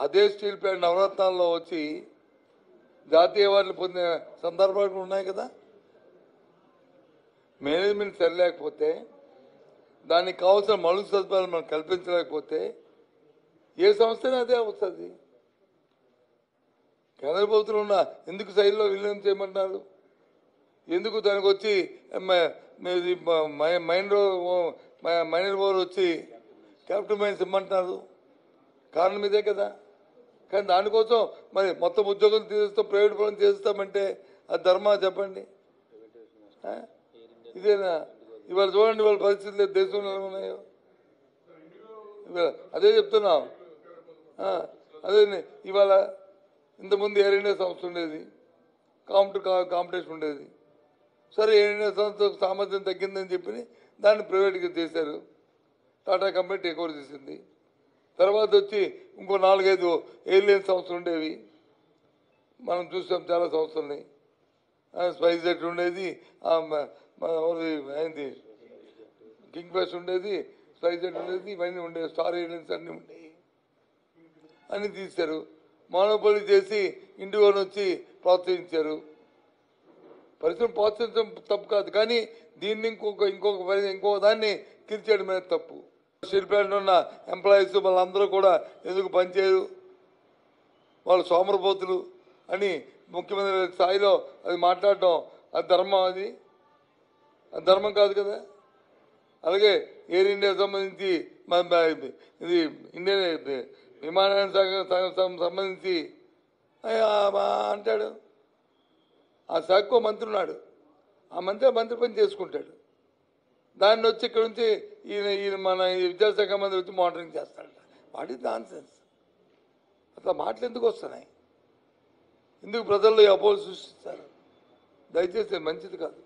అదే steel plant నవరత్నాల్లో వచ్చి జాతీయ అవార్డులు పొందిన సందర్భాలు ఉన్నాయి కదా. మేనేజ్మెంట్ సరిలేకపోతే, దానికి కావాల్సిన మౌలిక సదుపాయాలు మనం కల్పించలేకపోతే ఏ సంస్థనే అదే వస్తుంది. కేంద్ర ప్రభుత్వం ఉన్న ఎందుకు సైడ్లో విలీనం చేయమంటున్నారు? ఎందుకు దానికి వచ్చి మైనర్ ఓవర్ వచ్చి క్యాపిటల్ మైన్స్ ఇమ్మంటున్నారు? కారణం ఇదే కదా. కానీ దానికోసం మరి మొత్తం ఉద్యోగులు తీసేస్తాం, ప్రైవేట్ పనులు చేస్తామంటే అది ధర్మా చెప్పండి? ఇదేనా? ఇవాళ చూడండి వాళ్ళ పరిస్థితులు దేశంలో ఎలా ఉన్నాయో. అదే చెప్తున్నాం. అదే ఇవాళ ఇంతకుముందు ఎయిర్ ఇండియా సంస్థ ఉండేది, కాంపిటీషన్ ఉండేది. సరే ఎయిర్ ఇండియా సంస్థ సామర్థ్యం తగ్గిందని చెప్పి దాన్ని ప్రైవేట్గా చేశారు. టాటా కంపెనీ టేక్ ఓవర్ చేసింది. తర్వాత వచ్చి ఇంకో 4-5 ఎయిర్లైన్ సంస్థలు ఉండేవి, మనం చూసాం చాలా సంస్థల్ని. స్పైస్ జెట్ ఉండేది, అయింది కింగ్ ఫిషర్ ఉండేది, స్పైస్ జెట్ ఉండేది, ఇవన్నీ ఉండేవి, స్టార్ ఎయిర్లైన్స్ అన్నీ ఉండేవి. అన్నీ తీశారు, మోనోపోలీ చేసి ఇండిగోని వచ్చి ప్రోత్సహించారు. పరిశ్రమ ప్రోత్సహించడం తప్పు కాదు, కానీ దీన్ని ఇంకొక దాన్ని కిల్చేయడం అనేది తప్పు. స్టీల్ ప్లాంట్ ఉన్న ఎంప్లాయీస్ వాళ్ళందరూ కూడా ఎందుకు పనిచేయరు, వాళ్ళు సోమరపోతులు అని ముఖ్యమంత్రి స్థాయిలో అది మాట్లాడటం అది ధర్మం? అది ధర్మం కాదు కదా. అలాగే ఎయిర్ ఇండియా సంబంధించి ఇది ఇండియన్ విమానయాన సంబంధించి అంటాడు. ఆ శాఖకు మంత్రి ఉన్నాడు, ఆ మంత్రి పని చేసుకుంటాడు. దాన్ని వచ్చి ఇక్కడ నుంచి ఈయన మన విద్యాశాఖ మంత్రి వచ్చి మానిటరింగ్ చేస్తాడు. What is non sense? అట్లా మాటలు ఎందుకు వస్తున్నాయి? ఎందుకు ప్రజల్లో అపోహలు సృష్టిస్తారు? దయచేసి మంచిది కాదు.